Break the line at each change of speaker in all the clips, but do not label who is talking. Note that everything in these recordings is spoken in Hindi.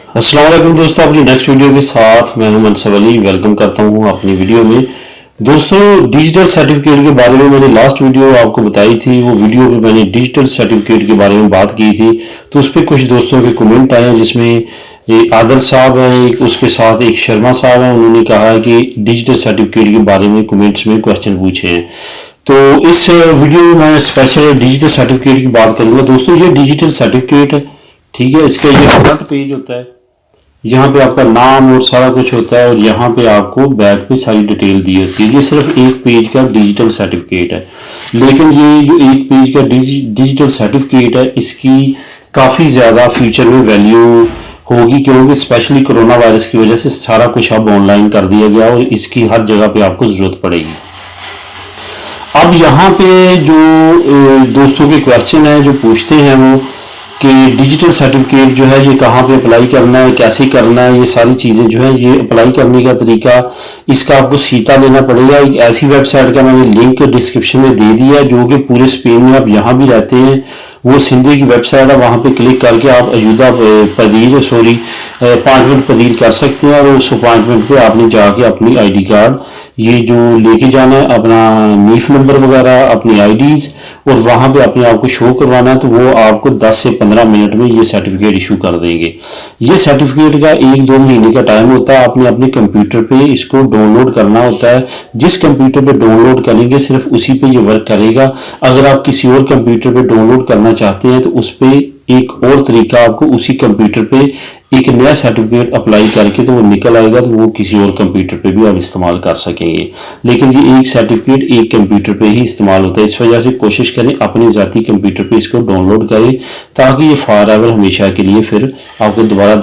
अस्सलाम वालेकुम दोस्तों, अपनी नेक्स्ट वीडियो के साथ मैं हूं मनसब अली। वेलकम करता हूं अपनी वीडियो में। दोस्तों, डिजिटल सर्टिफिकेट के बारे में मैंने लास्ट वीडियो आपको बताई थी। वो वीडियो में मैंने डिजिटल सर्टिफिकेट के बारे में बात की थी, तो उस पर कुछ दोस्तों के कमेंट आए हैं, जिसमें एक आदल साहब हैं, एक उसके साथ एक शर्मा साहब हैं। उन्होंने कहा है कि डिजिटल सर्टिफिकेट के बारे में कमेंट्स में क्वेश्चन पूछे हैं। तो इस वीडियो में मैं स्पेशल डिजिटल सर्टिफिकेट की बात करूंगा। दोस्तों, ये डिजिटल सर्टिफिकेट है, ठीक है। इसका ये फ्रंट पेज होता है, यहाँ पे आपका नाम और सारा कुछ होता है, और यहाँ पे आपको बैक पे सारी डिटेल दी होती है। ये सिर्फ एक पेज का डिजिटल सर्टिफिकेट है, लेकिन ये जो एक पेज का डिजिटल सर्टिफिकेट है, इसकी काफ़ी ज़्यादा फ्यूचर में वैल्यू होगी, क्योंकि स्पेशली कोरोना वायरस की वजह से सारा कुछ अब ऑनलाइन कर दिया गया और इसकी हर जगह पे आपको ज़रूरत पड़ेगी। अब यहाँ पे जो दोस्तों के क्वेश्चन हैं जो पूछते हैं वो कि डिजिटल सर्टिफिकेट जो है ये कहाँ पे अप्लाई करना है, कैसे करना है, ये सारी चीज़ें जो है, ये अप्लाई करने का तरीका, इसका आपको सीता लेना पड़ेगा। एक ऐसी वेबसाइट का मैंने लिंक डिस्क्रिप्शन में दे दिया है, जो कि पूरे स्पेन में, आप यहाँ भी रहते हैं, वो सिंधी की वेबसाइट है। वहाँ पे क्लिक करके आप अयूदा पदीर अपॉइंटमेंट पदीर कर सकते हैं, और उस अपॉइंटमेंट पे आपने जाके अपनी आईडी कार्ड ये जो लेके जाना है, अपना नीफ नंबर वगैरह, अपनी आईडीज, और वहाँ पे अपने आप को शो करवाना है। तो वो आपको 10 से 15 मिनट में ये सर्टिफिकेट इशू कर देंगे। ये सर्टिफिकेट का 1-2 महीने का टाइम होता है। आपने अपने कंप्यूटर पे इसको डाउनलोड करना होता है। जिस कंप्यूटर पे डाउनलोड करेंगे सिर्फ उसी पे ये वर्क करेगा। अगर आप किसी और कंप्यूटर पे डाउनलोड करना चाहते हैं तो उस पे एक और तरीका, आपको उसी कंप्यूटर पे एक नया सर्टिफिकेट अप्लाई करके तो वो निकल आएगा, तो वो किसी और कंप्यूटर पे भी आप इस्तेमाल कर सकेंगे। लेकिन ये एक सर्टिफिकेट एक कंप्यूटर पे ही इस्तेमाल होता है। इस वजह से कोशिश करें अपने ज़ाती कंप्यूटर पे इसको डाउनलोड करें, ताकि ये फॉर एवर हमेशा के लिए फिर आपको दोबारा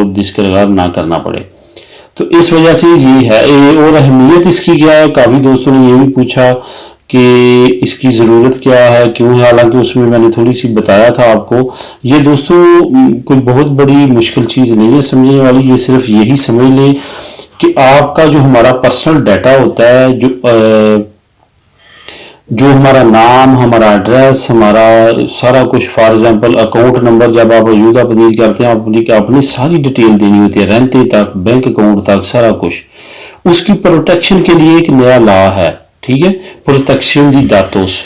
डिस्करगार ना करना पड़े। तो इस वजह से ये है। और अहमियत इसकी क्या है, काफ़ी दोस्तों ने ये भी पूछा कि इसकी ज़रूरत क्या है, क्यों है। हालांकि उसमें मैंने थोड़ी सी बताया था आपको। ये दोस्तों कोई बहुत बड़ी मुश्किल चीज़ नहीं है समझने वाली। ये सिर्फ यही समझ लें कि आपका जो हमारा पर्सनल डाटा होता है, जो हमारा नाम, हमारा एड्रेस, हमारा सारा कुछ, फॉर एग्जांपल अकाउंट नंबर, जब आप अयूदा पदीर करते हैं अपनी सारी डिटेल देनी होती है, रेंटे तक, बैंक अकाउंट तक, सारा कुछ। उसकी प्रोटेक्शन के लिए एक नया लॉ है, ठीक है, प्रोटेक्शन दी दातोस।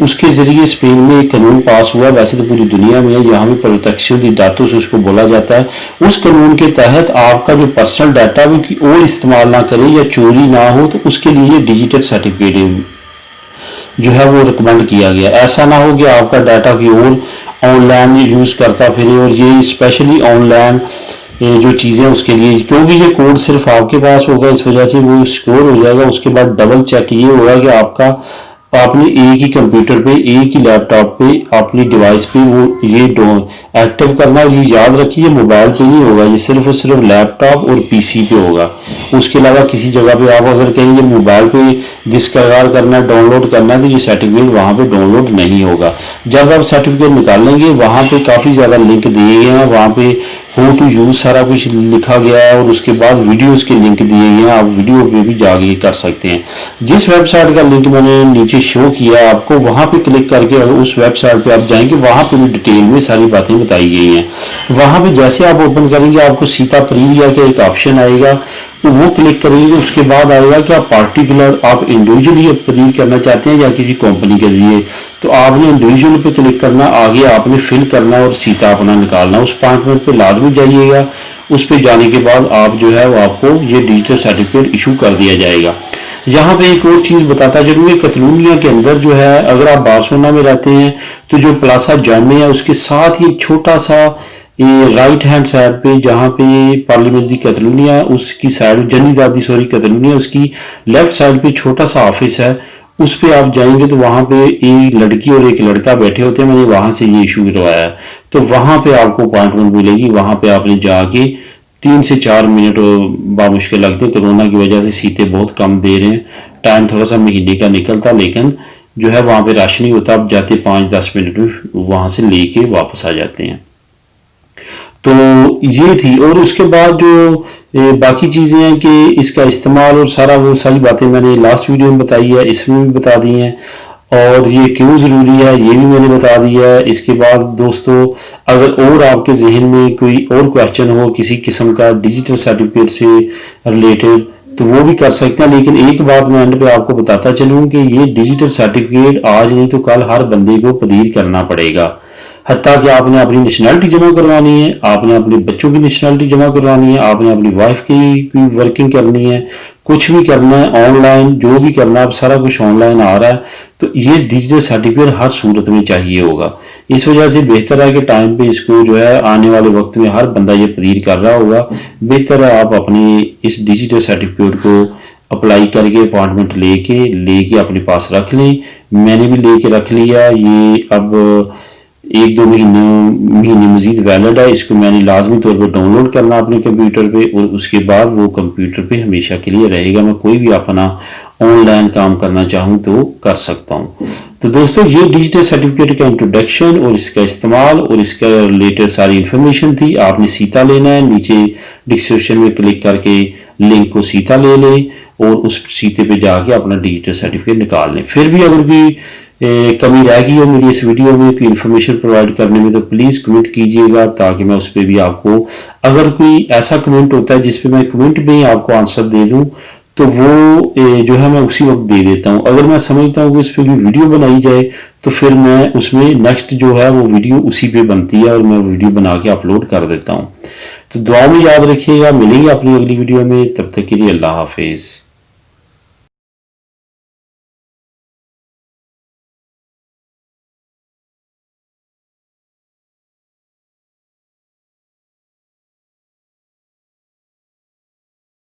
उसके जरिए स्पेन में एक कानून पास हुआ। वैसे तो पूरी दुनिया में है, यहाँ भी प्रोटेक्शन दी दातोस उसको बोला जाता है। उस कानून के तहत आपका जो पर्सनल डाटा वो की और इस्तेमाल ना करे या चोरी ना हो, तो उसके लिए डिजिटल सर्टिफिकेट जो है वो रिकमेंड किया गया। ऐसा ना हो कि आपका डाटा की और ऑनलाइन यूज़ करता फिरे, और ये स्पेशली ऑनलाइन जो चीज़ें उसके लिए, क्योंकि ये कोड सिर्फ आपके पास होगा, इस वजह से वो स्टोर हो जाएगा। उसके बाद डबल चेक ये होगा कि आपने एक ही कंप्यूटर पे, एक ही लैपटॉप पे, अपनी डिवाइस पे वो ये एक्टिव करना। और ये याद रखिए, मोबाइल पे नहीं होगा, ये सिर्फ और सिर्फ लैपटॉप और पीसी पे होगा। उसके अलावा किसी जगह पे आप अगर कहेंगे मोबाइल पे डिस्कवर करना है, डाउनलोड करना है, तो ये सर्टिफिकेट वहाँ पे डाउनलोड नहीं होगा। जब आप सर्टिफिकेट निकालेंगे, वहाँ पे काफ़ी ज़्यादा लिंक दिए गए हैं, वहाँ पे हाउ टू यूज़ सारा कुछ लिखा गया है, और उसके बाद वीडियोस के लिंक दिए गए हैं। आप वीडियो पे भी जाके कर सकते हैं। जिस वेबसाइट का लिंक मैंने नीचे शो किया आपको, वहाँ पे क्लिक करके अगर उस वेबसाइट पे आप जाएंगे, वहाँ पे भी डिटेल में सारी बातें बताई गई हैं। वहाँ पे जैसे आप ओपन करेंगे, आपको सीता प्रीविया का एक ऑप्शन आएगा, तो वो क्लिक करेंगे। उसके बाद आएगा कि आप पार्टिकुलर, आप इंडिविजुअली अपील करना चाहते हैं या किसी कंपनी के जरिए, तो आपने इंडिविजुअल पे क्लिक करना, आगे आपने फिल करना और सीता अपना निकालना। उस अपॉइंटमेंट पे लाजमी जाइएगा। उस पे जाने के बाद आप जो है वो आपको ये डिजिटल सर्टिफिकेट इशू कर दिया जाएगा। यहाँ पे एक और चीज़ बताता चलूँ, कतलूनिया के अंदर जो है, अगर आप बार्सिलोना में रहते हैं तो जो प्लासा जामे है उसके साथ ही एक छोटा सा ये राइट हैंड साइड पे, जहाँ पे पार्लियामेंट दी कतलूनिया, उसकी साइड जनीदादी कतलूनिया, उसकी लेफ्ट साइड पे छोटा सा ऑफिस है। उस पे आप जाएंगे तो वहाँ पे एक लड़की और एक लड़का बैठे होते हैं। मैंने वहाँ से ये इशू करवाया है, तो वहाँ पे आपको अपॉइंटमेंट मिलेगी। वहाँ पे आपने जाके 3 से 4 मिनट बामुश्किल लगते हैं। कोरोना की वजह से सीटें बहुत कम दे रहे हैं, टाइम थोड़ा सा महीने का निकलता, लेकिन जो है वहाँ पे रश नहीं होता। आप जाते 5-10 मिनट में वहाँ से लेके वापस आ जाते हैं। तो ये थी। और उसके बाद जो बाकी चीज़ें हैं कि इसका इस्तेमाल और सारी बातें मैंने लास्ट वीडियो में बताई है, इसमें भी बता दी हैं। और ये क्यों ज़रूरी है ये भी मैंने बता दिया है। इसके बाद दोस्तों अगर और आपके जहन में कोई और क्वेश्चन हो किसी किस्म का डिजिटल सर्टिफिकेट से रिलेटेड तो वो भी कर सकते हैं, लेकिन एक बात मैं एंड पे आपको बताता चलूँ कि ये डिजिटल सर्टिफिकेट आज नहीं तो कल हर बंदे को पदीर करना पड़ेगा। हत्ता कि आपने अपनी नेशनलिटी जमा करवानी है, आपने अपने बच्चों की नेशनलिटी जमा करवानी है, आपने अपनी वाइफ की वर्किंग करनी है, कुछ भी करना है ऑनलाइन, जो भी करना है अब सारा कुछ ऑनलाइन आ रहा है, तो ये डिजिटल सर्टिफिकेट हर सूरत में चाहिए होगा। इस वजह से बेहतर है कि टाइम पे इसको जो है आने वाले वक्त में हर बंदा ये पदीर कर रहा होगा। बेहतर है आप अपनी इस डिजिटल सर्टिफिकेट को अप्लाई करके अपॉइंटमेंट लेके अपने पास रख लें। मैंने भी लेके रख लिया। ये अब 1-2 महीने मजीद वैलिड है। इसको मैंने लाजमी तौर पर डाउनलोड करना अपने कंप्यूटर पे और उसके बाद वो कंप्यूटर पे हमेशा के लिए रहेगा। मैं कोई भी अपना ऑनलाइन काम करना चाहूँ तो कर सकता हूँ। तो दोस्तों ये डिजिटल सर्टिफिकेट का इंट्रोडक्शन और इसका इस्तेमाल और इसका रिलेटेड सारी इन्फॉर्मेशन थी। आपने सीता लेना है, नीचे डिस्क्रिप्शन में क्लिक करके लिंक को सीता ले लें और उस सीते पे जाके अपना डिजिटल सर्टिफिकेट निकाल लें। फिर भी अगर कोई कमी रह गई हो मेरी इस वीडियो में कोई इन्फॉर्मेशन प्रोवाइड करने में तो प्लीज़ कमेंट कीजिएगा, ताकि मैं उस पर भी आपको, अगर कोई ऐसा कमेंट होता है जिस पे मैं कमेंट में ही आपको आंसर दे दूं तो वो जो है मैं उसी वक्त दे देता हूं। अगर मैं समझता हूं कि इस पर कोई वीडियो बनाई जाए तो फिर मैं उसमें नेक्स्ट जो है वो वीडियो उसी पे बनती है और मैं वीडियो बना के अपलोड कर देता हूँ। तो दुआ में याद रखिएगा, मिलेंगे अपनी अगली वीडियो में, तब तक के लिए अल्लाह हाफिज़।